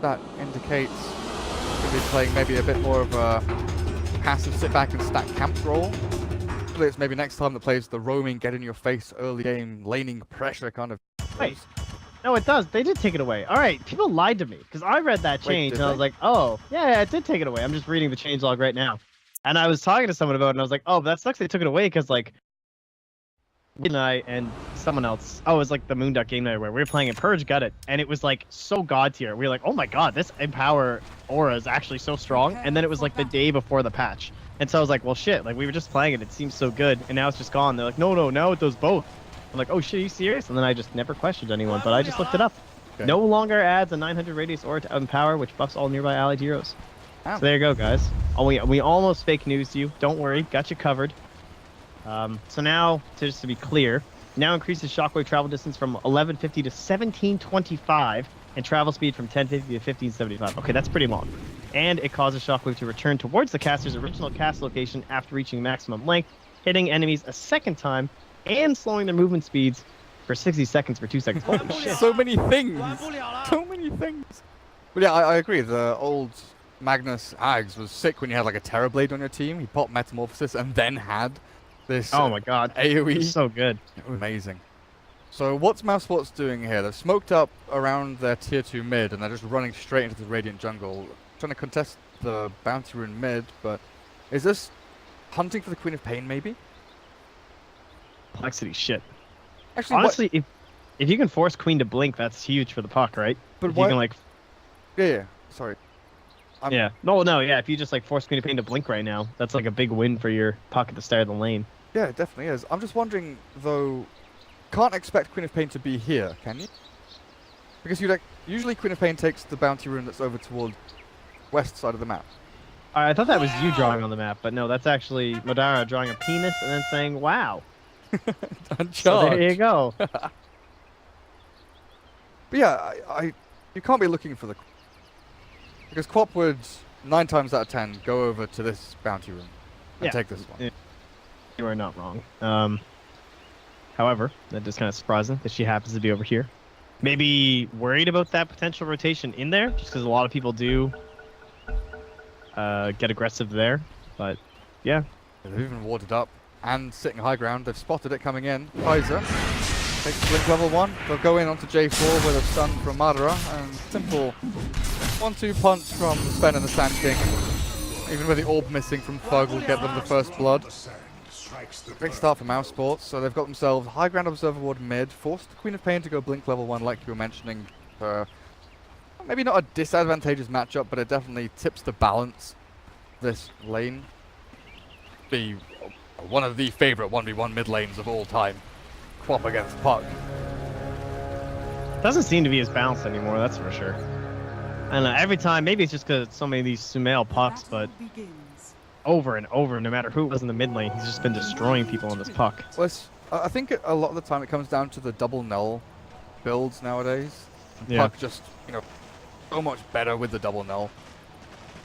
that indicates we'll be playing maybe a bit more of a passive sit back and stack camp role. It's maybe next time that plays the roaming, get in your face, early game, laning pressure kind of. Wait. No, it does. They did take it away. All right, people lied to me because I read that change and I was like, oh, yeah, it did take it away. I'm just reading the changelog right now. And I was talking to someone about it and I was like, oh, that sucks they took it away because, like, and I and someone else, oh, it was like the Moonduck game night where we were playing and Purge got it. And it was like so god tier. We were like, oh my god, this Empower aura is actually so strong. And then it was like the day before the patch. And so I was like, well, shit, like we were just playing it. It seems so good. And now it's just gone. They're like, no, now it does both. I'm like, oh shit, are you serious? And then I just never questioned anyone, but I just looked it up. Okay. No longer adds a 900 radius aura to Empower, which buffs all nearby allied heroes. Wow. So there you go, guys. Oh, we almost fake news you. Don't worry, got you covered. So now, just to be clear, now increases shockwave travel distance from 1150 to 1725, and travel speed from 1050 to 1575. Okay, that's pretty long. And it causes shockwave to return towards the caster's original cast location after reaching maximum length, hitting enemies a second time, and slowing their movement speeds for 60 seconds for 2 seconds. Holy shit. So many things. So many things. But yeah, I agree. The old Magnus Ags was sick when you had like a Terrorblade on your team. He popped Metamorphosis and then had this oh my god, AoE. So good. It was amazing. So what's Mousesports doing here? They've smoked up around their tier 2 mid and they're just running straight into the Radiant jungle. Trying to contest the Bounty Rune mid, but is this hunting for the Queen of Pain maybe? Complexity shit. Actually, honestly, if you can force Queen to blink, that's huge for the puck, right? But if you can like, yeah. Sorry. Yeah. No. Yeah. If you just like force Queen of Pain to blink right now, that's like a big win for your puck at the start of the lane. Yeah, it definitely is. I'm just wondering though. Can't expect Queen of Pain to be here, can you? Because you like usually Queen of Pain takes the Bounty Rune that's over toward west side of the map. I thought that was you drawing on the map, but no, that's actually Madara drawing a penis and then saying, "Wow." So there you go. But yeah, you can't be looking for the because Quap would 9 times out of 10 go over to this Bounty Rune and take this one. You are not wrong. However, that is kind of surprising that she happens to be over here. Maybe worried about that potential rotation in there, just because a lot of people do get aggressive there. But yeah, they've even warded up. And sitting high ground, they've spotted it coming in. Kaiser takes blink level 1. They'll go in onto J4 with a stun from Madara and simple 1-2 punch from Sven and the Sand King. Even with the orb missing from Thug will get them the first blood. Great start for Mousesports. So they've got themselves high ground observer ward mid, forced the Queen of Pain to go blink level 1 like you were mentioning. Maybe not a disadvantageous matchup, but it definitely tips the balance this lane. Be one of the favorite 1v1 mid lanes of all time. Quap against Puck. Doesn't seem to be as balanced anymore, that's for sure. I don't know, every time, maybe it's just because so many of these Sumail Pucks, but over and over, no matter who it was in the mid lane, he's just been destroying people on this Puck. Well, I think a lot of the time it comes down to the double null builds nowadays. Yeah. Puck just, so much better with the double null.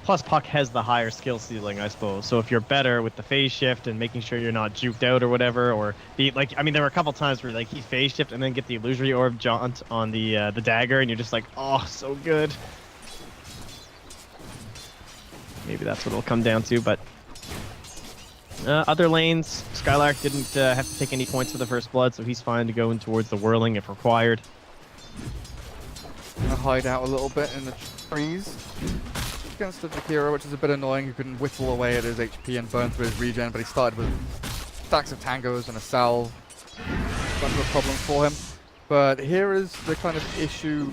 Plus, Puck has the higher skill ceiling, I suppose. So if you're better with the phase shift and making sure you're not juked out or whatever, or be like, I mean, there were a couple times where like he phase shift and then get the illusory orb jaunt on the dagger, and you're just like, oh, so good. Maybe that's what it'll come down to. But other lanes, Skylark didn't have to take any points for the first blood, so he's fine to go in towards the whirling if required. Gonna hide out a little bit in the trees. Against the Jakiro, which is a bit annoying. He couldn't whittle away at his HP and burn through his regen, but he started with stacks of tangos and a salve. That's a problem for him. But here is the kind of issue,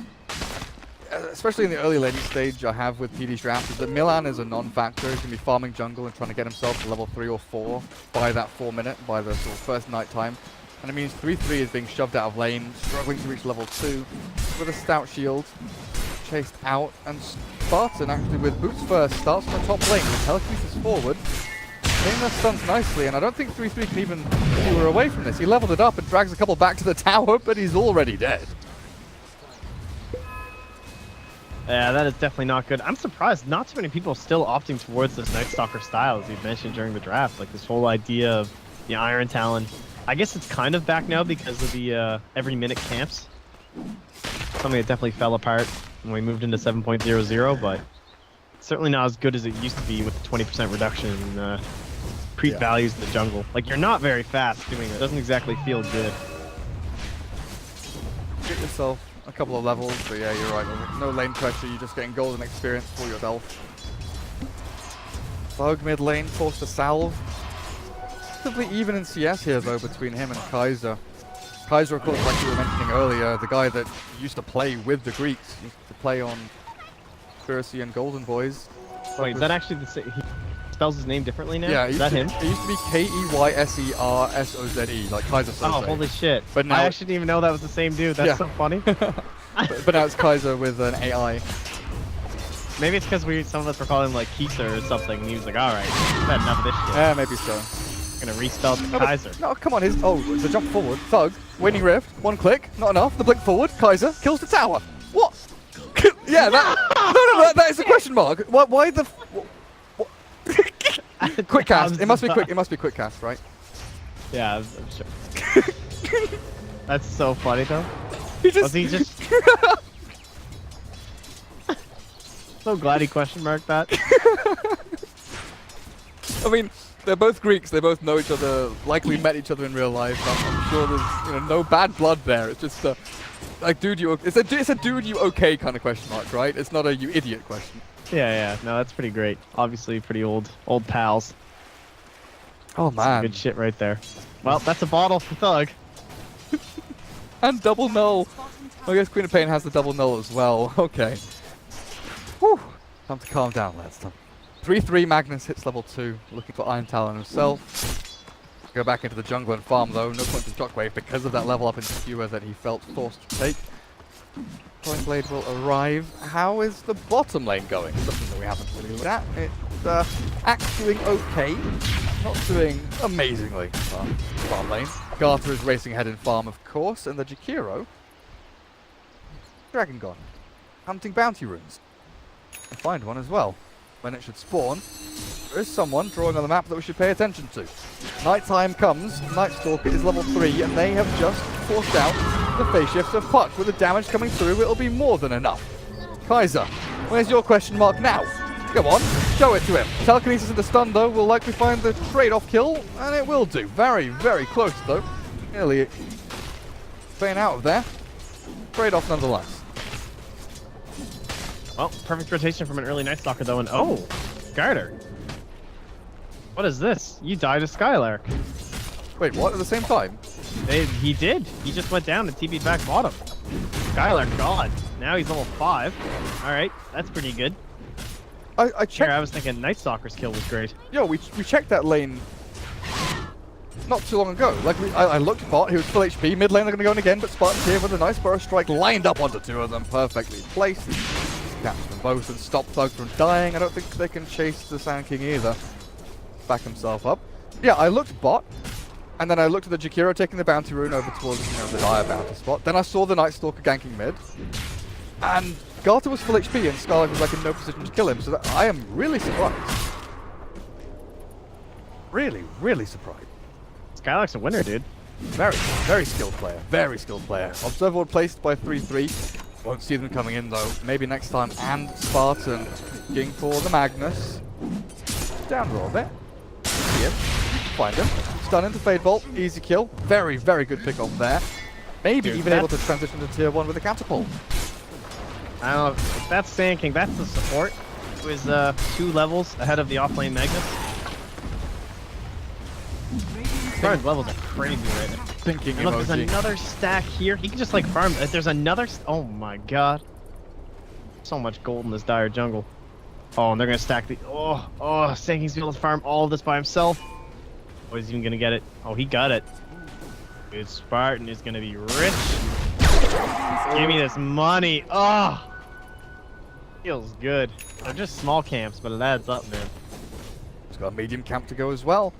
especially in the early laning stage I have with PD's draft, is that Milan is a non-factor. He's going to be farming jungle and trying to get himself to level 3 or 4 by that 4 minute, by the sort of first night time. And it means 3-3 is being shoved out of lane, struggling to reach level 2 with a stout shield. Chased out, and Spartan actually with boots first starts on the top lane with telekinesis forward, getting their stuns nicely, and I don't think 3-3 can even lure away from this. He leveled it up and drags a couple back to the tower, but he's already dead. Yeah, that is definitely not good. I'm surprised not too many people still opting towards this Night Stalker style, as you mentioned during the draft. Like this whole idea of the Iron Talon. I guess it's kind of back now because of the every minute camps. Something that definitely fell apart when we moved into 7.00, but certainly not as good as it used to be with the 20% reduction in creep values in the jungle. Like, you're not very fast doing it. It doesn't exactly feel good. Get yourself a couple of levels, but yeah, you're right. No lane pressure, you're just getting golden experience for yourself. Thug mid lane, forced to salve. Relatively even in CS here, though, between him and Kaiser. Kaiser, of course, like you were mentioning earlier, the guy that used to play with the Greeks, used to play on Conspiracy and Golden Boys. Wait, is that actually the same? He spells his name differently now? Yeah, is that him? It used to be Keysersoze, like Kaiser Soze. Oh, holy shit. But now I actually didn't even know that was the same dude. That's so funny. but now it's Kaiser with an AI. Maybe it's because some of us were calling him like Keiser or something, and he was like, alright, I've had enough of this shit. Yeah, maybe so. I'm gonna respell the Kaiser. No, come on, the jump forward. Thug, Waning Rift, one click, not enough. The blink forward, Kaiser, kills the tower. What? Yeah, that... No, that is a question mark. Why the... What? Quick cast. It must be quick. It must be quick cast, right? Yeah, I'm sure. That's so funny, though. Was he just... So glad he question marked that. I mean, they're both Greeks. They both know each other. Likely met each other in real life. I'm sure there's no bad blood there. It's just like, dude, it's a dude, you okay kind of question mark, right? It's not a you idiot question. Yeah. No, that's pretty great. Obviously, pretty old pals. Oh man, some good shit right there. Well, that's a bottle for Thug. And double null. I guess Queen of Pain has the double null as well. Okay. Whew. Time to calm down, lads. 3-3 Magnus hits level 2, looking for Iron Talon himself. Go back into the jungle and farm though, no point in Shockwave because of that level up in Skewer that he felt forced to take. Point Blade will arrive. How is the bottom lane going? Something that we haven't really looked at. It's Axe doing okay, not doing amazingly. Farm lane. Garter is racing ahead in farm, of course, and the Jakiro, Dragon Gone, hunting bounty runes. And find one as well. When it should spawn, there is someone drawing on the map that we should pay attention to. Nighttime comes, Night Stalker is level 3, and they have just forced out the phase shift of Puck. With the damage coming through, it'll be more than enough. Kaiser, where's your question mark now? Come on, show it to him. Telekinesis into stun, though, will likely find the trade-off kill, and it will do. Very, very close, though. Nearly staying out of there. Trade-off nonetheless. Well, perfect rotation from an early Night Stalker, though, and oh, Garter. What is this? You died to Skylark. Wait, what? At the same time? He did. He just went down and TB'd back bottom. Skylark gone. Now he's level 5. Alright, that's pretty good. I checked. Here, I was thinking Night Stalker's kill was great. Yo, we checked that lane not too long ago. Like, I looked bot, he was full HP, mid lane they're going to go in again, but Spartan's here with a nice burst strike lined up onto two of them, perfectly placed. Catch them both and stop Thug from dying. I don't think they can chase the Sand King either. Back himself up. Yeah, I looked bot, and then I looked at the Jakiro taking the bounty rune over towards the dire bounty spot. Then I saw the Night Stalker ganking mid, and Garter was full HP and Scarlet was like in no position to kill him, so I am really surprised. Really, really surprised. Skylark's a winner, dude. Very, very skilled player. Very skilled player. Observer placed by 3-3. Won't see them coming in though. Maybe next time. And Spartan looking for the Magnus. Down a little bit. See him. Find him. Stun into Fade Bolt. Easy kill. Very, very good pick off there. Maybe even able to transition to tier 1 with a catapult. I don't know. If that's Sand King, that's the support. Who is 2 levels ahead of the offlane Magnus. Spartan's levels are crazy right now. Thinking look, there's another stack here. He can just like farm. There's another. Oh my god. So much gold in this dire jungle. Oh, and they're gonna stack the. Oh, Sand King's able to farm all of this by himself. Oh, he's even gonna get it. Oh, he got it. Dude, Spartan is gonna be rich. Give me this money. Oh, feels good. They're just small camps, but it adds up, man. He's got a medium camp to go as well.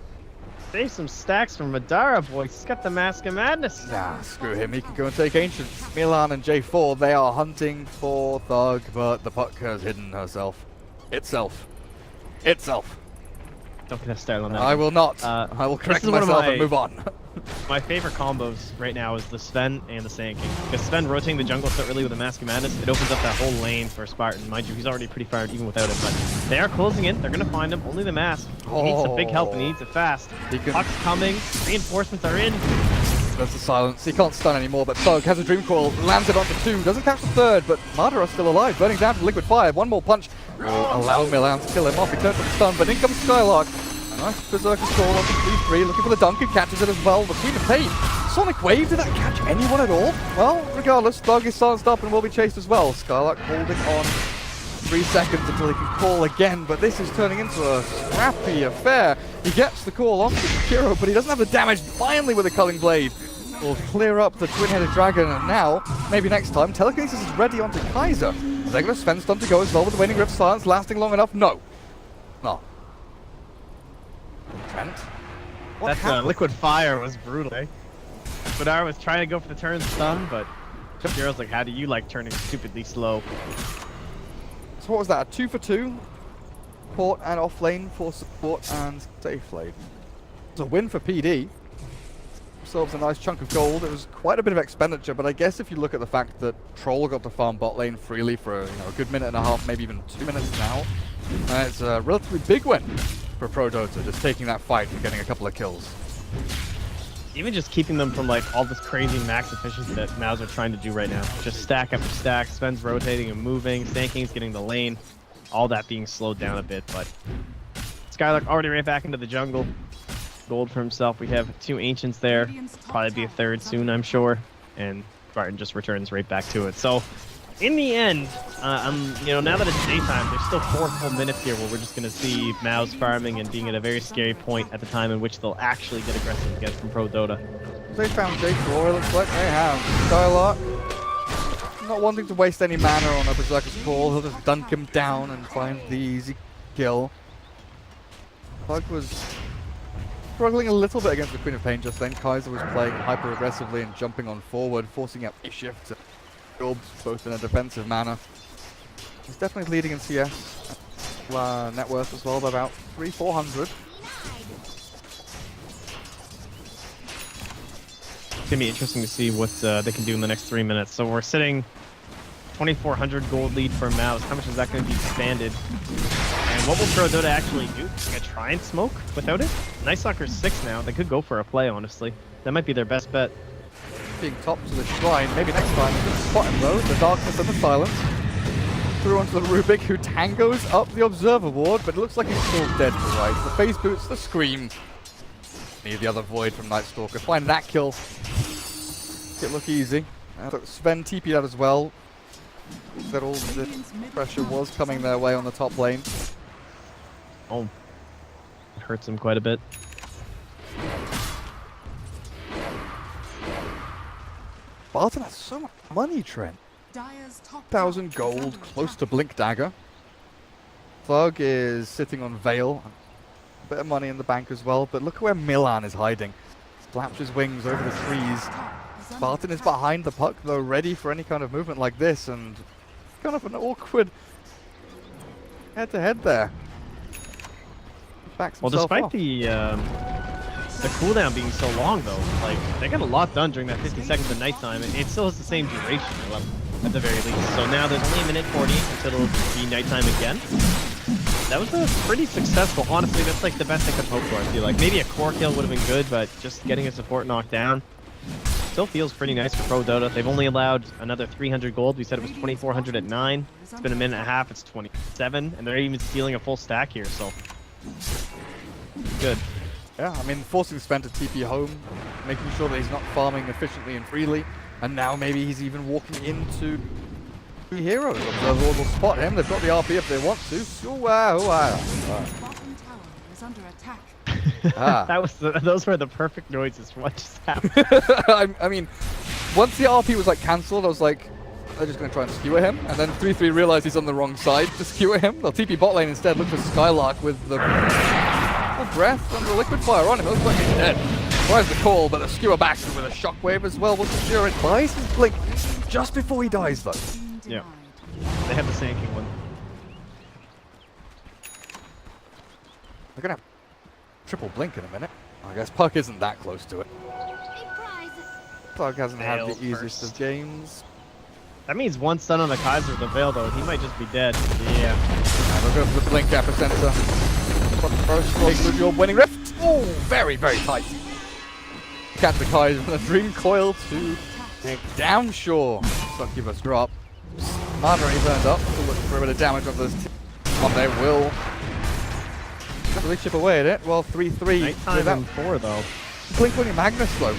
Save some stacks from Madara, boys. He's got the Mask of Madness. Nah, screw him. He can go and take Ancients. Milan and J4, they are hunting for Thug, but the Puck has hidden herself. Itself. Don't get us started on that. I will not. I will correct myself and move on. My favorite combos right now is the Sven and the Sand King. Because Sven rotating the jungle so early with the Mask of Madness, it opens up that whole lane for Spartan. Mind you, he's already pretty fired even without it, but they are closing in. They're going to find him. Only the Mask. He needs some big help and he needs it fast. Puck's coming. Reinforcements are in. There's the silence. He can't stun anymore, but Thug has a Dream Coil, lands it onto 2, doesn't catch the 3rd, but Madara's still alive, burning down to Liquid Fire. One more punch will allow Milan to kill him off. He turns to the stun, but in comes Skylark. A nice Berserker's Call onto 3-3, looking for the dunk, and catches it as well. The Queen of Pain. Sonic Wave, did that catch anyone at all? Well, regardless, Thug is silenced up and will be chased as well. Skylark holding on 3 seconds until he can call again, but this is turning into a scrappy affair. He gets the call onto Hero, but he doesn't have the damage. Finally, with a Culling Blade, will clear up the twin-headed dragon, and now, maybe next time, Telekinesis is ready onto Kaiser. They're going to Sven stun to go as well with the Waning Rift silence lasting long enough. No. No. Trent? That Liquid Fire was brutal, eh? Badar was trying to go for the turn stun, but Hero's like, how do you like turning stupidly slow? So what was that? A 2 for 2? Port and off lane for support and safe lane. It's a win for PD. Absorbs a nice chunk of gold. It was quite a bit of expenditure, but I guess if you look at the fact that Troll got to farm bot lane freely for a good minute and a half, maybe even 2 minutes now, it's a relatively big win for Prodota, just taking that fight and getting a couple of kills. Even just keeping them from like all this crazy max efficiency that Mouse are trying to do right now. Just stack after stack, Sven's rotating and moving, Sand King's getting the lane, all that being slowed down a bit, but Skylark already ran back into the jungle. Gold for himself. We have 2 Ancients there. Probably be a 3rd soon, I'm sure. And Spartan just returns right back to it. So, in the end, now that it's daytime, there's still 4 full minutes here where we're just going to see Mouse farming and being at a very scary point at the time in which they'll actually get aggressive again from Prodota. They found Jake Roy, looks like they have. Skylark, not wanting to waste any mana on a Berserker's Call, he'll just dunk him down and find the easy kill. Bug was struggling a little bit against the Queen of Pain just then. Kaiser was playing hyper aggressively and jumping on forward, forcing out a shift both in a defensive manner. He's definitely leading in CS. Net worth as well by about 300-400. It's going to be interesting to see what they can do in the next 3 minutes. So we're sitting 2,400 gold lead for Mouse. How much is that going to be expanded? And what will Prodota actually do? Gonna try and smoke without it? Nice Soccer's 6 now. They could go for a play, honestly. That might be their best bet. Being top to the shrine, maybe next time. Just spot him though, the darkness and the silence. Through onto the Rubik, who tangos up the Observer Ward, but it looks like he's still dead to right. The face boots, the scream. Need the other Void from Night Stalker. Find that kill. It look easy. Sven TP'd out as well. That all the pressure was coming their way on the top lane. Oh, it hurts him quite a bit. Barton has so much money, Trent. 1,000 gold, close to Blink Dagger. Thug is sitting on Veil. A bit of money in the bank as well, but look at where Milan is hiding. Flaps his wings over the trees. Barton is behind the puck, though, ready for any kind of movement like this, and kind of an awkward head-to-head there. Well, despite the cooldown being so long, though, like, they got a lot done during that 50 seconds of nighttime, and it still has the same duration, at the very least. So now there's only a minute 40 until it'll be nighttime again. That was a pretty successful, honestly, that's like the best I could hope for, I feel like. Maybe a core kill would have been good, but just getting a support knocked down still feels pretty nice for Prodota. They've only allowed another 300 gold. We said it was 2,400 at 9. It's been a minute and a half, it's 27, and they're even stealing a full stack here, so good. Yeah, I mean, forcing Sven to TP home, making sure that he's not farming efficiently and freely, and now maybe he's even walking into heroes. Observer will spot him. They've got the RP if they want to. Those were the perfect noises for what just happened. I mean, once the RP was like cancelled, I was like, they're just going to try and skewer him, and then 3-3 realized he's on the wrong side to skewer him. They'll TP bot lane instead. Look for Skylark with the breath and the liquid fire on him. Looks like he's dead. Tries the call, but the skewer back with a shockwave as well. Will secure it. Buys his blink just before he dies, though. Yeah. They have the Sand King one. They're going to have triple blink in a minute. I guess Puck isn't that close to it. Thug hasn't had the Veil easiest first. of games. That means one stun on the Kaiser with the Veil, though. He might just be dead. Yeah. And we'll go for the Blink Epicenter. First take your winning rift. Oh, very, very tight. Catch the Kaiser from the Dream Coil to down Shaw. Succubus drop. Marjorie turns up to look for a bit of damage on this team. On there will really chip away at it. Well, 3-3 Nighttime without and 4, though. Blink winning Magnus though.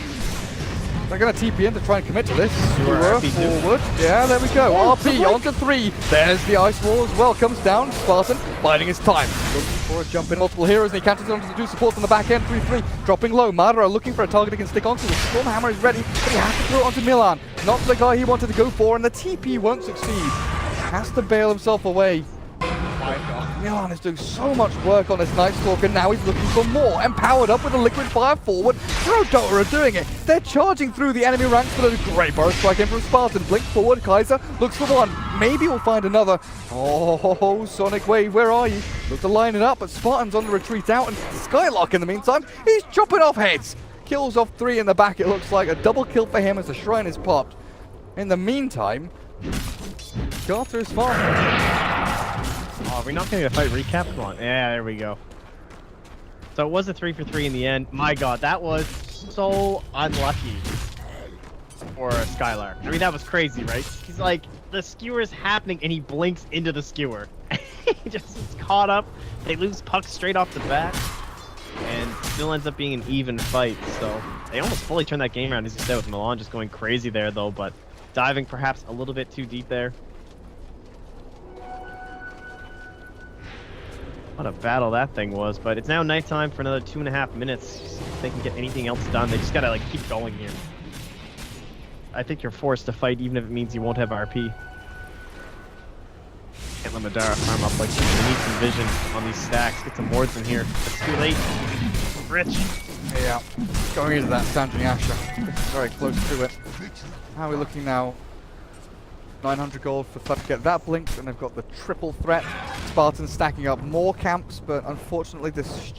They're going to TP in to try and commit to this. Sewer RP too. Forward. Yeah, there we go. Oh, RP onto 3. There's the ice wall as well. Comes down. Spartan biding his time. Looking for a jump in. Multiple heroes and he catches onto the 2 supports on the back end. 3-3. Dropping low. Madara looking for a target he can stick onto. The Storm Hammer is ready, but he has to throw it onto Milan. Not the guy he wanted to go for, and the TP won't succeed. Has to bail himself away. My God. Milan is doing so much work on this Night Stalker. Now he's looking for more. Empowered up with a liquid fire forward. Prodota are doing it. They're charging through the enemy ranks, but a great burst strike in from Spartan. Blink forward. Kaiser looks for one. Maybe we'll find another. Oh, Sonic Wave, where are you? Look to line it up, but Spartan's on the retreat out. And Skylark in the meantime, he's chopping off heads. Kills off 3 in the back. It looks like a double kill for him as the shrine is popped. In the meantime, Garter is far. Oh, are we not getting a fight recap? Come on. Yeah, there we go. So it was a 3-for-3 in the end. My God, that was so unlucky for Skylark. I mean, that was crazy, right? He's like, the skewer is happening and he blinks into the skewer. He just is caught up. They lose puck straight off the bat. And still ends up being an even fight. So they almost fully turned that game around, as you said, with Milan just going crazy there, though. But diving perhaps a little bit too deep there. What a battle that thing was, but it's now nighttime for another 2.5 minutes. If they can get anything else done, they just gotta like keep going here. I think you're forced to fight even if it means you won't have RP. Can't let Madara farm up like this. We need some vision on these stacks. Get some wards in here. It's too late. Rich. Yeah, going into that Sandring Asher. Very close to it. How are we looking now? 900 gold for Thug to get that blinked, and they've got the triple threat. Spartan stacking up more camps, but unfortunately this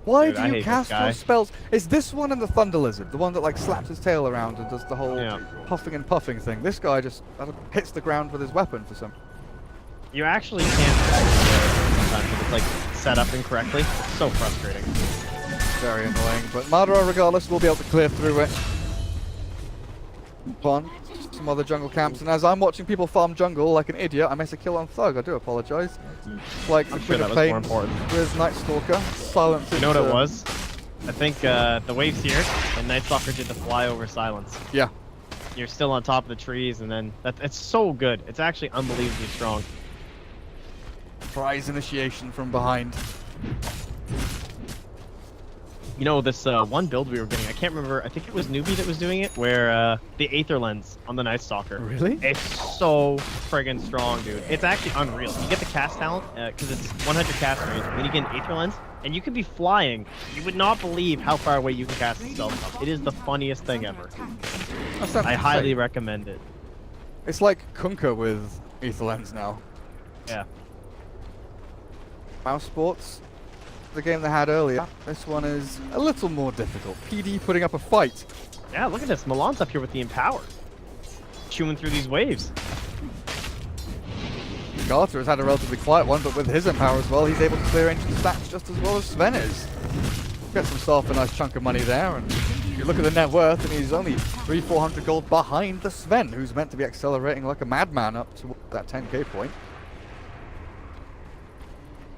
Why Dude, do I you hate cast this guy. your spells? Is this one and the Thunder Lizard, the one that like slaps his tail around and does the whole puffing and puffing thing? This guy just hits the ground with his weapon for some. You actually can't sometimes if it's like set up incorrectly. It's so frustrating. Very annoying, but Madara regardless will be able to clear through it. On some other jungle camps, and as I'm watching people farm jungle like an idiot, I miss a kill on Thug. I do apologize. Like the sure Queen that of was Pain more important. with Night Stalker. Silence. You know what it was? I think the wave's here, and Night Stalker did the fly over silence. Yeah. You're still on top of the trees, and then it's so good. It's actually unbelievably strong. Prize initiation from behind. You know, this one build we were getting, I can't remember, I think it was Newbie that was doing it, where the Aether Lens on the Night Stalker. Really? It's so friggin' strong, dude. It's actually unreal. You get the cast talent, because it's 100 cast range, and then you get an Aether Lens, and you could be flying. You would not believe how far away you can cast the spell from. It is the funniest thing ever. I highly recommend it. It's like Kunkka with Aether Lens now. Yeah. Mousesports, the game they had earlier. This one is a little more difficult. PD putting up a fight. Yeah, look at this. Milan's up here with the Empower. Chewing through these waves. Garter has had a relatively quiet one, but with his Empower as well, he's able to clear ancient stacks just as well as Sven is. Gets himself a nice chunk of money there, and you look at the net worth, and he's only 300-400 gold behind the Sven, who's meant to be accelerating like a madman up to that 10k point.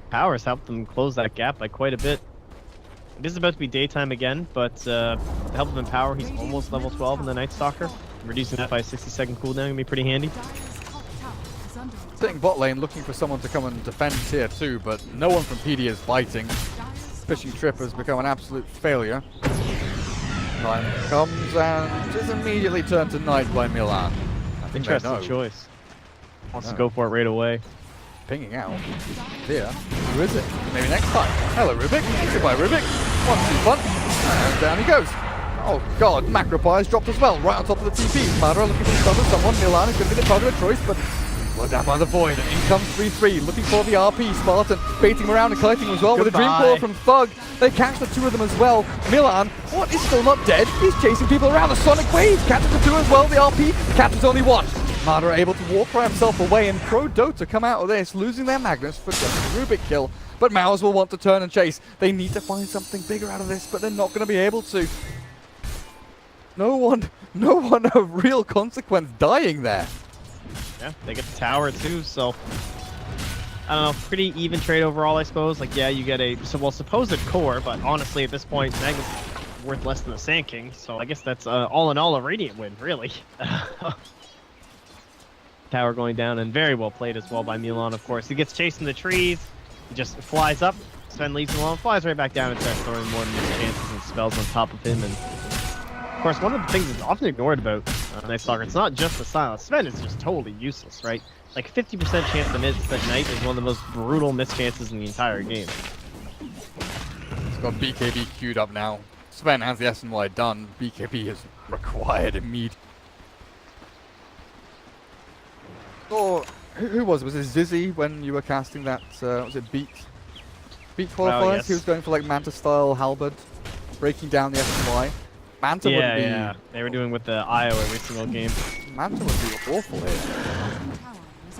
Powers helped them close that gap by quite a bit. It is about to be daytime again, but with the help of Empower, he's almost level 12 in the Night Stalker. Reducing that by a 60-second cooldown can be pretty handy. Sitting bot lane looking for someone to come and defend tier 2, but no one from PD is fighting. Fishing trip has become an absolute failure. Time comes and is immediately turned to night by Milan. I think they Interesting know. choice. Wants to go for it right away. Pinging out. Here. Who is it? Maybe next time. Hello, Rubik. Goodbye, Rubik. 1-2 punch. And down he goes. Oh god, Macropie has dropped as well, right on top of the TP. Madara looking for to cover someone. Milan is going to be the target of choice, but Well, down by the void, and in comes 3-3, looking for the RP. Spartan baiting him around and collecting as well with a dream ball from Thug. They catch the two of them as well. Milan, what, is still not dead? He's chasing people around. The Sonic Wave catches the two as well. The RP catches only one. Mada able to walk by himself away, and Prodota come out of this, losing their Magnus for just a Rubik kill. But Mouse will want to turn and chase. They need to find something bigger out of this, but they're not going to be able to. No one of real consequence dying there. Yeah, they get the tower too, so I don't know, pretty even trade overall, I suppose. Like, yeah, you get a supposed core, but honestly, at this point, Magnus is worth less than the Sand King, so I guess that's all in all a Radiant win, really. Tower going down, and very well played as well by Milan, of course. He gets chased in the trees, he just flies up, Sven leaves him alone, flies right back down and starts throwing more chances and spells on top of him. And of course, one of the things that's often ignored about Night Stalker, it's not just the silence. Sven is just totally useless, right? Like 50% chance to miss at night is one of the most brutal miss chances in the entire game. He's got BKB queued up now. Sven has the S&Y done. BKB is required immediately. Or who was it? Was it Zizzy when you were casting that? Was it Beat qualifiers? Oh, yes. He was going for like Manta style halberd, breaking down the S&Y. Manta would be. Yeah, they were doing with the IO every single game. Manta would be awful here.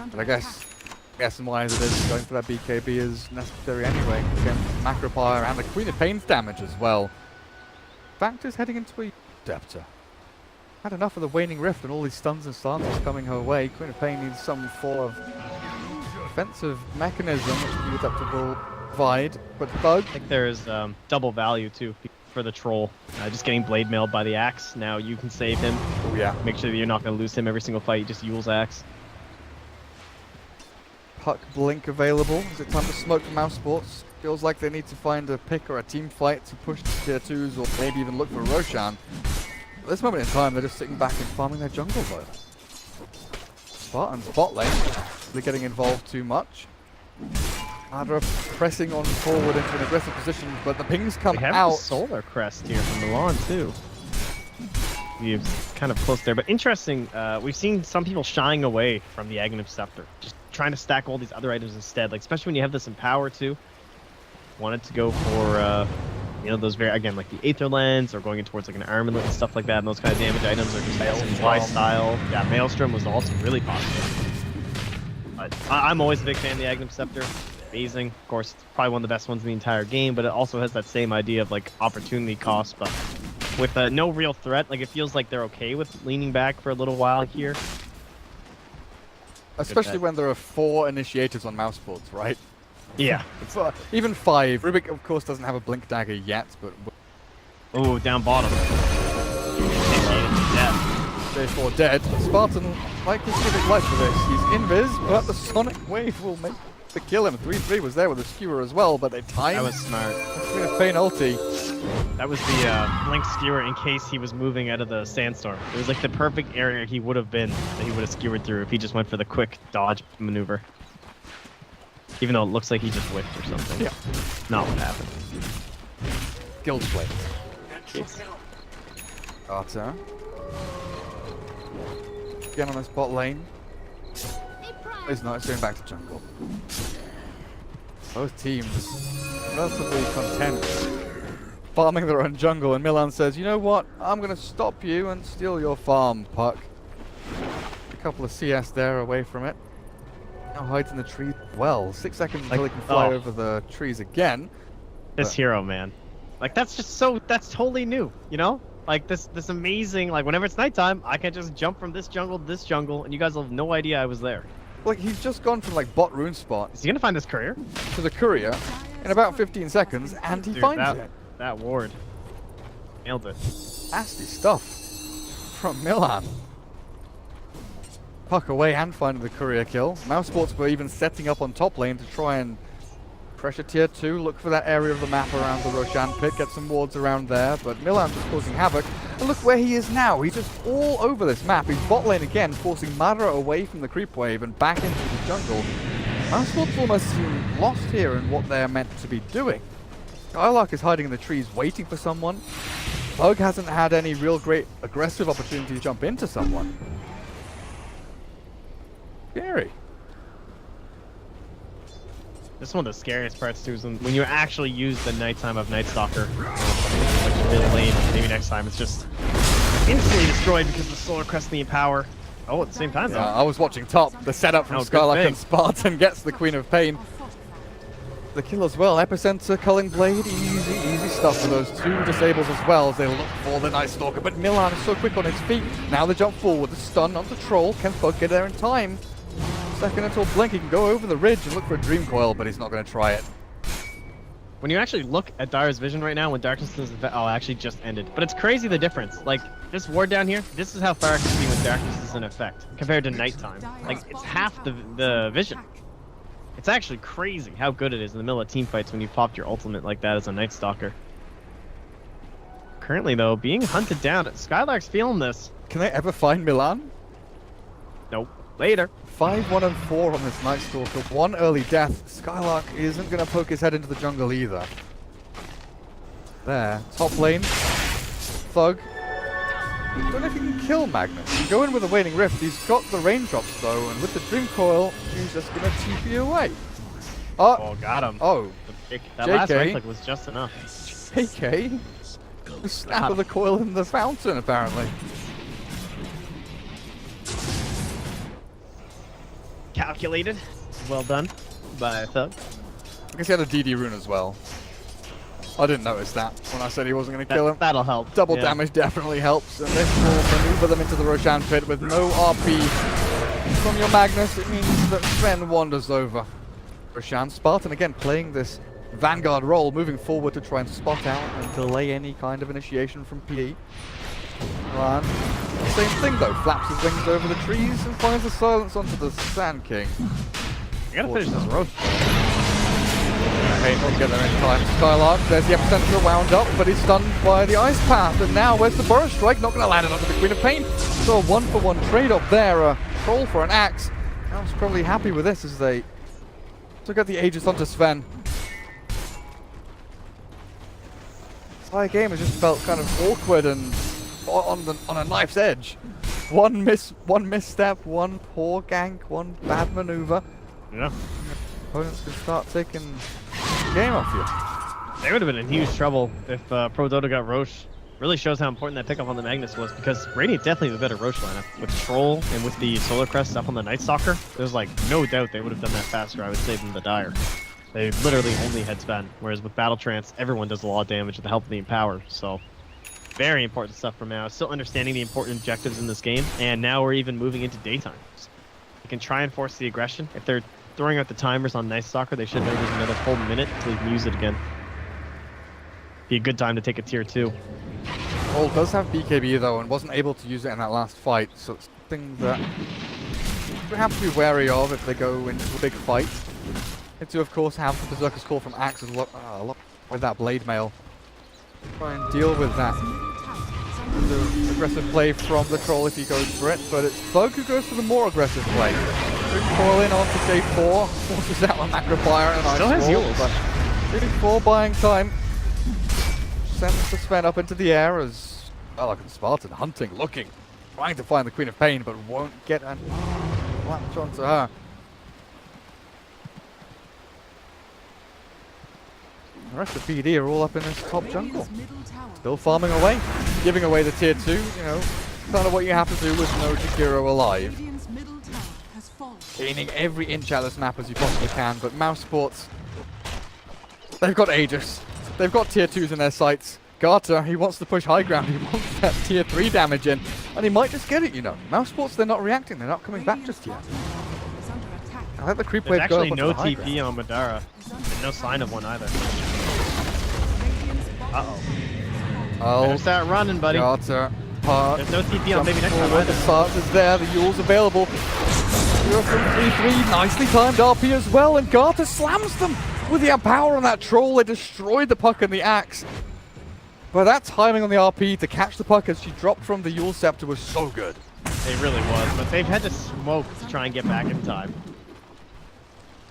But I guess S&Y as it is, going for that BKB is necessary anyway against Macropire and the Queen of Pain's damage as well. Factor's heading into a Deptor. Had enough of the Waning Rift and all these stuns and stances coming her way. Queen of Pain needs some form of defensive mechanism which Deptor will provide. But Thug, I think there's double value too for the troll. Just getting blade mailed by the axe. Now you can save him. oh yeah, Make sure that you're not going to lose him every single fight. You just Yule's axe. Puck Blink available. Is it time to smoke for Mousesports? Feels like they need to find a pick or a team fight to push to tier 2s or maybe even look for Roshan. At this moment in time, they're just sitting back and farming their jungle though. Spartan's bot lane, they're getting involved too much. Adra pressing on forward into an aggressive position, but the pings come We have out. the Solar Crest here from Milan too. We've kind of close there, but interesting. We've seen some people shying away from the Aghanim Scepter, just trying to stack all these other items instead. Like especially when you have this in power too. Wanted to go for you know, those very, again, like the Aether Lens or going in towards like an armament and stuff like that, and those kind of damage items are just Maelstrom style. Yeah, Maelstrom was also really popular. But I'm always a big fan of the Aghanim Scepter. Amazing. Of course, it's probably one of the best ones in the entire game, but it also has that same idea of like opportunity cost, but with no real threat. Like it feels like they're okay with leaning back for a little while here. Especially when there are 4 initiators on Mousesports, right? Yeah. It's, even 5. Rubik, of course, doesn't have a Blink Dagger yet, but... Oh, down bottom. Stage 4 dead. Spartan, like his civic life for this. He's invis, but the Sonic Wave will make the kill him. 3-3 was there with a skewer as well, but they timed. That was smart. Queen of Pain ulti. That was the Blink Skewer in case he was moving out of the sandstorm. It was like the perfect area he would have been that he would have skewered through if he just went for the quick dodge maneuver. Even though it looks like he just whiffed or something. Yeah. Not what happened. Guild Blade. Jeez. Carter. Again on this bot lane. He's not, it's going back to jungle. Both teams relatively content farming their own jungle, and Milan says, you know what, I'm going to stop you and steal your farm, Puck. A couple of CS there away from it. Now hides in the tree. Well, 6 seconds until he can fly over the trees again. This hero, man. Like, that's just so, that's totally new, you know? Like, this amazing, like, whenever it's nighttime, I can just jump from this jungle to this jungle, and you guys will have no idea I was there. Like, he's just gone from, like, bot rune spot Is he gonna find this courier? to the courier in about 15 seconds, and he finds it. That ward. Nailed it. Nasty stuff from Milan. Puck away and finding the courier kill. Mousesports were even setting up on top lane to try and pressure tier 2, look for that area of the map around the Roshan pit, get some wards around there, but Milan just causing havoc. And look where he is now, he's just all over this map. He's bot lane again, forcing Madara away from the creep wave and back into the jungle. Mousesports almost seem lost here in what they're meant to be doing. Skylark is hiding in the trees waiting for someone. Bug hasn't had any real great aggressive opportunity to jump into someone. Scary. This is one of the scariest parts too, is when you actually use the nighttime of Night Stalker. Which is really lame. Maybe next time it's just instantly destroyed because of the Solar Crest and the Empower. Oh, at the same time though. I was watching top. The setup from Skylark and Spartan gets the Queen of Pain. The kill as well. Epicenter, Culling Blade, easy stuff for those two disables as well as they look for the Night Stalker. But Milan is so quick on his feet. Now they jump forward. The stun onto Troll. Can Thug get there in time? Second until Blink. He can go over the ridge and look for a Dream Coil, but he's not going to try it. When you actually look at Dara's vision right now, when darkness is actually just ended. But it's crazy the difference. Like this ward down here, this is how far I can see when darkness is in effect compared to nighttime. Like it's half the vision. It's actually crazy how good it is in the middle of team fights when you popped your ultimate like that as a Night Stalker. Currently though, being hunted down, Skylark's feeling this. Can they ever find Milan? Nope. Later. 5, 1, and 4 on this Night Stalker. One early death. Skylark isn't going to poke his head into the jungle either. There. Top lane. Thug. Don't know if he can kill Magnus. You go in with a Waning Rift. He's got the raindrops though, and with the Dream Coil, he's just going to TP away. Oh, got him. Oh. That last right click was just enough. JK. The snap of the coil in the fountain, apparently. Calculated. Well done by Thug. I guess he had a DD rune as well. I didn't notice that when I said he wasn't going to kill him. That'll help. Double damage definitely helps, and this will maneuver them into the Roshan pit with no RP from your Magnus. It means that Sven wanders over. Roshan, Spartan again playing this Vanguard role, moving forward to try and spot out and delay any kind of initiation from PD. Milan, same thing though, flaps his wings over the trees and finds the silence onto the Sand King. You gotta finish this road. Hey, not get there in time. Skylark, there's the Epicenter wound up, but he's stunned by the Ice Path. And now, where's the Burrow Strike? Not going to land it onto the Queen of Pain. So a 1-for-1 trade-off there. A Troll for an Axe. I was probably happy with this as they took out the Aegis onto Sven. This entire game has just felt kind of awkward and on a knife's edge. One misstep, one poor gank, one bad maneuver. Yeah. Opponents can start taking the game off you. They would have been in huge trouble if Prodota got Roche. Really shows how important that pickup on the Magnus was, because Radiant definitely the better Roche lineup. With Troll and with the Solar Crest up on the Night Stalker, there's like no doubt they would have done that faster, I would say, than the Dire. They literally only had Sven, whereas with Battle Trance, everyone does a lot of damage with the help of the Empower. So very important stuff from now. Still understanding the important objectives in this game, and now we're even moving into daytime. You can try and force the aggression. If they're throwing out the timers on Night Stalker, they should know there's another full minute until you can use it again. Be a good time to take a tier 2. Troll does have BKB though, and wasn't able to use it in that last fight, so it's something that we have to be wary of if they go into a big fight. And to, of course, have the Berserker's Call from Axe with that Blade Mail. Try and deal with that. The aggressive play from the Troll if he goes for it, but it's Thug who goes for the more aggressive play. Coil in onto J4, forces out a Macrophire and Still has Ice Wall, yours. but J4 buying time. Sends the Sven up into the air as, well, like Spartan hunting, looking, trying to find the Queen of Pain, but won't get an latch onto her. The rest of PD are all up in this top jungle. Still farming away, giving away the tier 2, you know, kind of what you have to do with no Jakiro alive. Gaining every inch out of this map as you possibly can, but Mousesports, they've got Aegis. They've got tier 2s in their sights. Garter, he wants to push high ground, he wants that tier 3 damage in, and he might just get it, you know. Mousesports, they're not reacting, they're not coming back just yet. I let the creep wave go. There's actually no TP on Madara, and no sign of one either. Uh-oh. Oh, better start running, buddy. Garter, Park. There's no TP on maybe next time either. The start is there, the Yule's available. 0-3-3, nicely timed RP as well, and Garter slams them with the power on that Troll. They destroyed the puck and the Axe. But that timing on the RP to catch the puck as she dropped from the Yule Scepter was so good. It really was, but they've had to smoke to try and get back in time.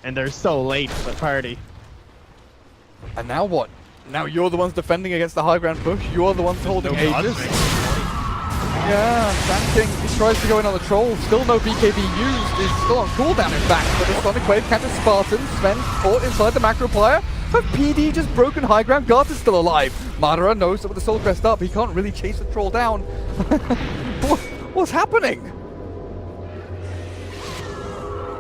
And they're so late for the party. And now what? Now you're the ones defending against the high ground push. You're the ones holding Aegis. Yeah, Sand King, he tries to go in on the troll. Still no BKB used. He's still on cooldown, in fact. But the Sonic Wave catches Spartan. Sven caught inside the macro player. But PD just broken high ground. Garth is still alive. Madara knows that with the Soul Crest up, he can't really chase the troll down. What's happening?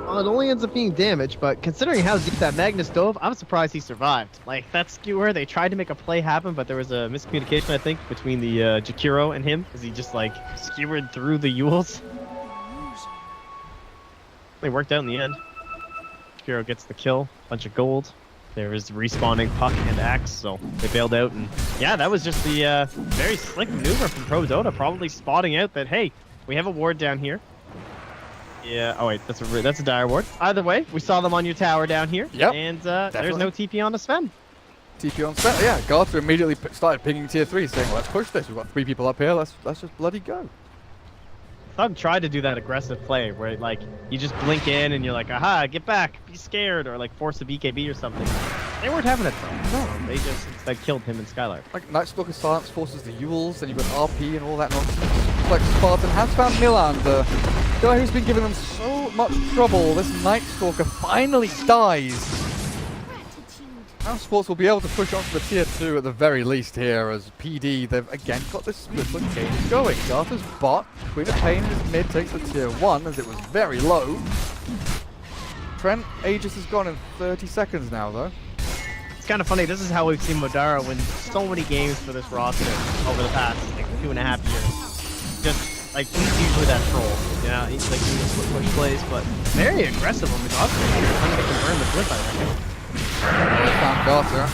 Well, it only ends up being damage, but considering how deep that Magnus dove, I'm surprised he survived. Like, that skewer, they tried to make a play happen, but there was a miscommunication, I think, between the Jakiro and him, because he just, like, skewered through the Yules. They worked out in the end. Jakiro gets the kill, bunch of gold. There is respawning Puck and Axe, so they bailed out, and yeah, that was just the very slick maneuver from Prodota, probably spotting out that, hey, we have a ward down here. Yeah. Oh wait, that's a dire ward. Either way, we saw them on your tower down here. Yep. And there's no TP on the Sven. TP on Sven. Yeah, Garth immediately started pinging tier 3, saying, "Let's push this. We've got 3 people up here. Let's just bloody go." Thug tried to do that aggressive play where like you just blink in and you're like, "Aha, get back, be scared," or like force a BKB or something. They weren't having it though. No, they just instead killed him and Skylark. Like Nightstalker silence forces the Yules, and you've got RP and all that nonsense. It's like Spartan has found Milan, the guy who's been giving them so much trouble. This Nightstalker finally dies. Mousesports will be able to push on to the tier 2 at the very least here, as PD, they've again got this split game going. Garth's bot, Queen of Pain is mid, takes the tier 1 as it was very low. Trent, Aegis has gone in 30 seconds now though. It's kind of funny, this is how we've seen Madara win so many games for this roster over the past like 2.5 years. Just like he's usually that troll, you know, he's like doing split push plays, but very aggressive on the God's trying to confirm the flip, I reckon. They found Garter.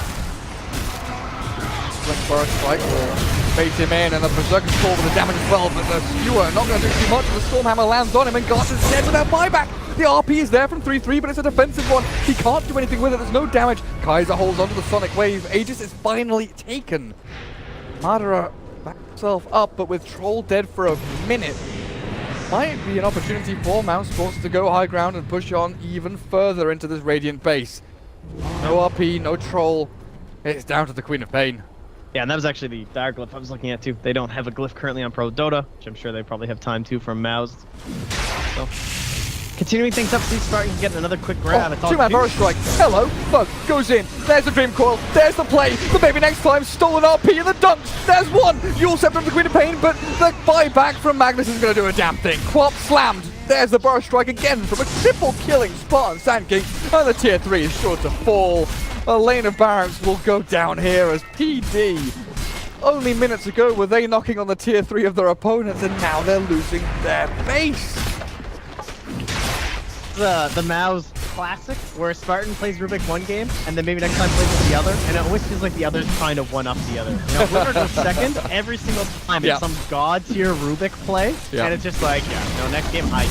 Split burst strike will bait him in, and the Berserker's call with the damage as well, but the Skewer not going to do too much. The Stormhammer lands on him, and Garter's dead without buyback. The RP is there from 3-3, but it's a defensive one. He can't do anything with it. There's no damage. Kaiser holds onto the Sonic Wave. Aegis is finally taken. Madara backed himself up, but with Troll dead for a minute, might be an opportunity for Mousesports to go high ground and push on even further into this Radiant base. No RP, no Troll. It's down to the Queen of Pain. Yeah, and that was actually the dire glyph I was looking at too. They don't have a glyph currently on Prodota, which I'm sure they probably have time to from Mouse. So, continuing things up, see Spartan can get another quick grab. Oh, 2-man Burrow Strike. Hello. Bug goes in. There's the Dream Coil. There's the play. But maybe next time, stolen RP and the dunks. There's one. You'll set from the Queen of Pain, but the buyback from Magnus is going to do a damn thing. Quap slammed. There's the Burrow Strike again from a triple killing Spartan Sand King. And the tier 3 is sure to fall. A lane of barracks will go down here as PD. Only minutes ago were they knocking on the tier 3 of their opponents, and now they're losing their base. The Mouse classic, where Spartan plays Rubik one game, and then maybe next time plays with the other, and it always feels like the other's trying to one-up the other. You know, whoever goes second, every single time it's some god-tier Rubik play, and it's just like, no, next game I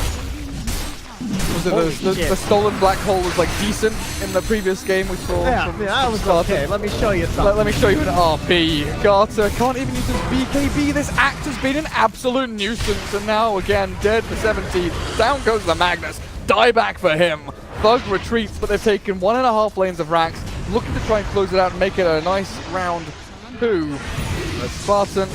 the stolen black hole was like decent in the previous game we saw. Yeah, that was okay. Let me show you something. Let me show you an RP. Garter can't even use his BKB. This axe has been an absolute nuisance, and now again dead for 17. Down goes the Magnus. Die back for him. Thug retreats, but they've taken 1.5 lanes of racks, looking to try and close it out and make it a nice round 2. The Spartan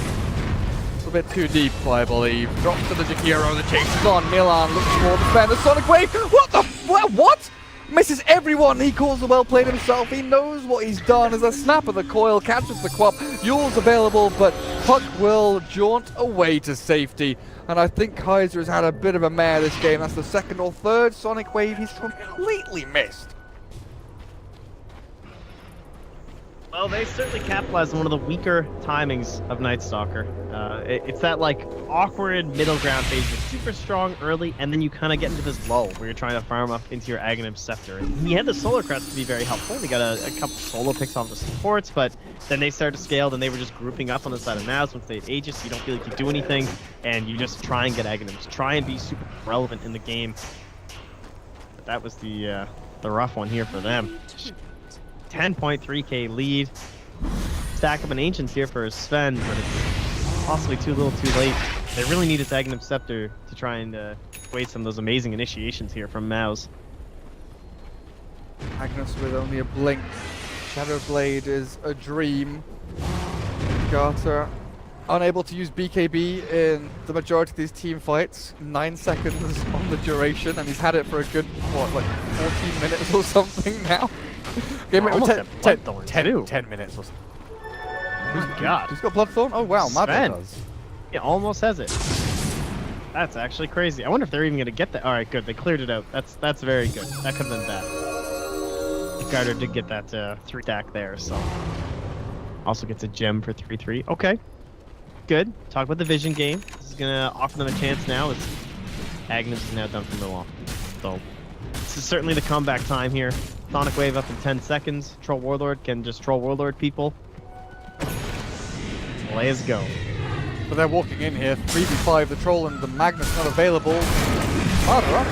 a bit too deep, I believe. Drops to the Jakiro, the chase is on. Milan looks for the spin. The Sonic Wave. What the? What? Misses everyone. He calls the well played himself. He knows what he's done. As a snap of the coil catches the Quap. Yule's available, but Puck will jaunt away to safety. And I think Kaiser has had a bit of a mare this game. That's the second or third Sonic Wave he's completely missed. Well, they certainly capitalized on one of the weaker timings of Night Stalker. It's that like awkward middle ground phase. You're super strong early, and then you kind of get into this lull where you're trying to farm up into your Aghanim Scepter. And he had the Solar Crest to be very helpful. They got a couple solo picks off the supports, but then they started to scale, and they were just grouping up on the side of Mouse. Once they had Aegis, you don't feel like you do anything, and you just try and get Aghanims. Try and be super relevant in the game. But that was the rough one here for them. 10.3k lead. Stack up an Ancients here for Sven, but it's possibly too little too late. They really need his Aghanim Scepter to try and wait some of those amazing initiations here from Mouse. Magnus with only a blink. Shadow Blade is a dream. Garter unable to use BKB in the majority of these team fights. 9 seconds on the duration, and he's had it for a good, what, like 14 minutes or something now? Game We're almost at Bloodthorn, too. 10 minutes or something. Oh, God. Who's got Bloodthorn? Oh, wow, Mad Sven. does. He almost has it. That's actually crazy. I wonder if they're even going to get that. All right, good. They cleared it out. That's very good. That could have been bad. Garter did get that 3 stack there, so. Also gets a gem for 3-3. Okay. Good. Talk about the vision game. This is going to offer them a chance now. It's Agnes is now done from Milan. So, this is certainly the comeback time here. Sonic Wave up in 10 seconds. Troll Warlord can just Troll Warlord people. Let's go. But they're walking in here. 3v5, the Troll and the Magnus not available. Mardra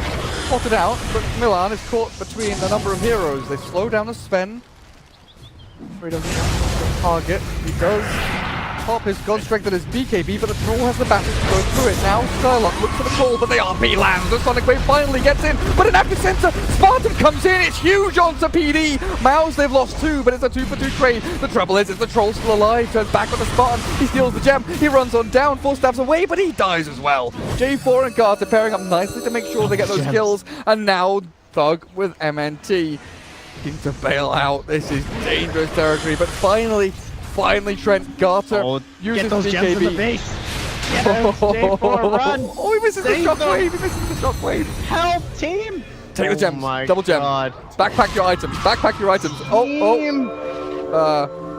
spotted out, but Milan is caught between a number of heroes. They slow down the Sven. He doesn't want to target. He does pop his God Strength and his BKB, but the Troll has the battle to go through it. Now Skylock looks for the Troll, but the RP lands. The Sonic Wave finally gets in, but an epicenter. Spartan comes in. It's huge onto PD. Mouse, they've lost 2, but it's a 2-for-2 trade. The trouble is the Troll still alive. Turns back on the Spartan. He steals the gem. He runs on down. 4 stabs away, but he dies as well. J4 and Garter pairing up nicely to make sure they get those kills. And now Thug with MNT looking to bail out. This is dangerous territory, but finally Trent Garter uses get those BKB. gems in the base. Get out, J4, run. Oh, he misses the shockwave. He misses the shockwave. Help, team. Take the gems. Double gem. God. Backpack your items. Backpack your items. Team.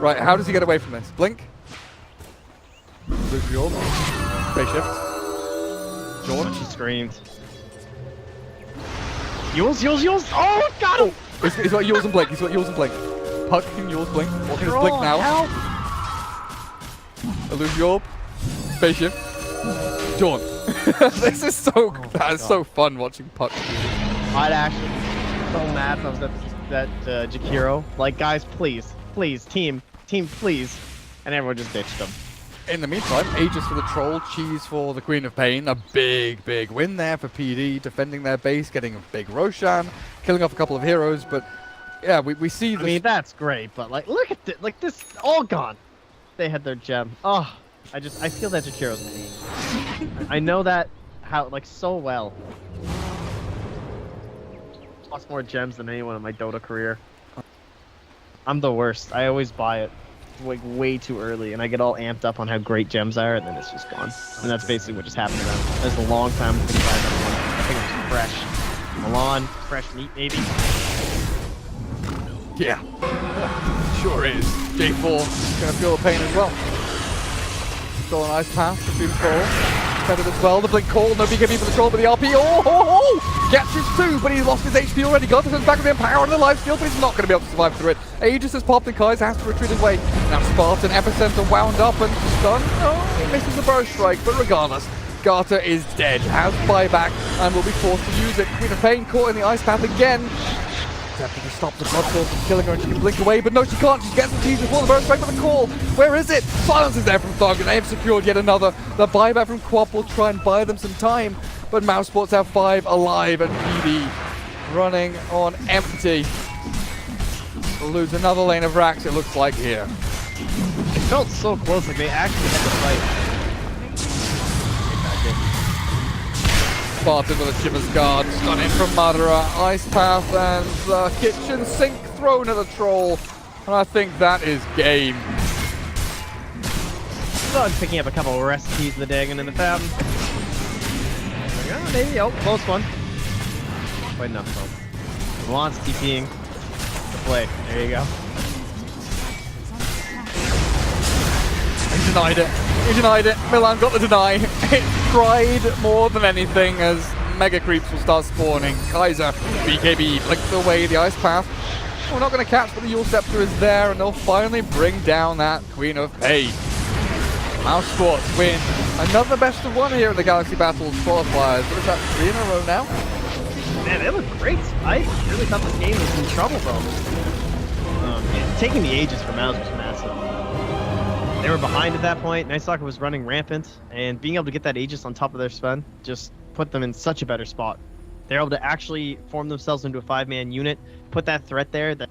Right, how does he get away from this? Blink. Lose your Phase shift. George, he screamed. Yules. Oh, got him. He's got Yules and Blink. Puck can Yules Blink. Watch his Blink now. Help. Illusion Spaceship. Jaunt. This is so so fun watching Puck. I'd actually be so mad if I was that Jakiro. Like, guys, please, team, please. And everyone just ditched him. In the meantime, Aegis for the Troll, Cheese for the Queen of Pain. A big win there for PD, defending their base, getting a big Roshan, killing off a couple of heroes, but yeah, we see the... I mean, that's great, but like, look at this, like this, all gone. They had their gem. Oh, I feel that Jakiro's pain. I know that, so well. Lost more gems than anyone in my Dota career. I'm the worst. I always buy it like way too early, and I get all amped up on how great gems are, and then it's just gone. And that's basically what just happened to them. There's a long time to buy that one. I think it was fresh. Milan, fresh meat, maybe. Yeah, sure is. J4 gonna feel the pain as well. Still a nice pass, Doom Troll. Feathered as well, the Blink call, no BKB for the Troll, but the RP, gets his 2, but he lost his HP already. Got to turn back with the Empower and the life steal, but he's not gonna be able to survive through it. Aegis has popped and Kaiser has to retreat away. Now Spartan, Epicenter wound up and stunned. Oh, he misses the burst strike, but regardless, Garter is dead, has buyback, and will be forced to use it. Queen of Pain caught in the ice path again. Attempting to stop the Bloodthorn from killing her, and she can blink away, but no, she can't. She gets the cheese before the burst strike, but the call. Where is it? Silence is there from Thug, and they have secured yet another. The buyback from Quap will try and buy them some time, but Mousesports have 5 alive, and PD running on empty. We'll lose another lane of racks, it looks like here. It felt so close, like they actually had to fight. Spartan with a Shiver's Guard, stun in from Madara, Ice Path, and the kitchen sink thrown at the Troll. And I think that is game. So I'm picking up a couple of recipes of the Dagon in the fountain. Yeah, maybe, close one. Quite enough, though. Milan's TPing the play. There you go. He denied it. Milan got the deny. It tried more than anything as Mega Creeps will start spawning. Kaiser, BKB, blinks away the Ice Path. We're not going to catch, but the Yule Scepter is there, and they'll finally bring down that Queen of Pain. Mousesports win another best of 1 here in the Galaxy Battles qualifiers. What is that, 3 in a row now? Man, they look great. I really thought this game was in trouble, though. Yeah, taking the Aegis from Mouse was massive. They were behind at that point. Night Stalker was running rampant, and being able to get that Aegis on top of their Sven just put them in such a better spot. They're able to actually form themselves into a 5-man unit, put that threat there that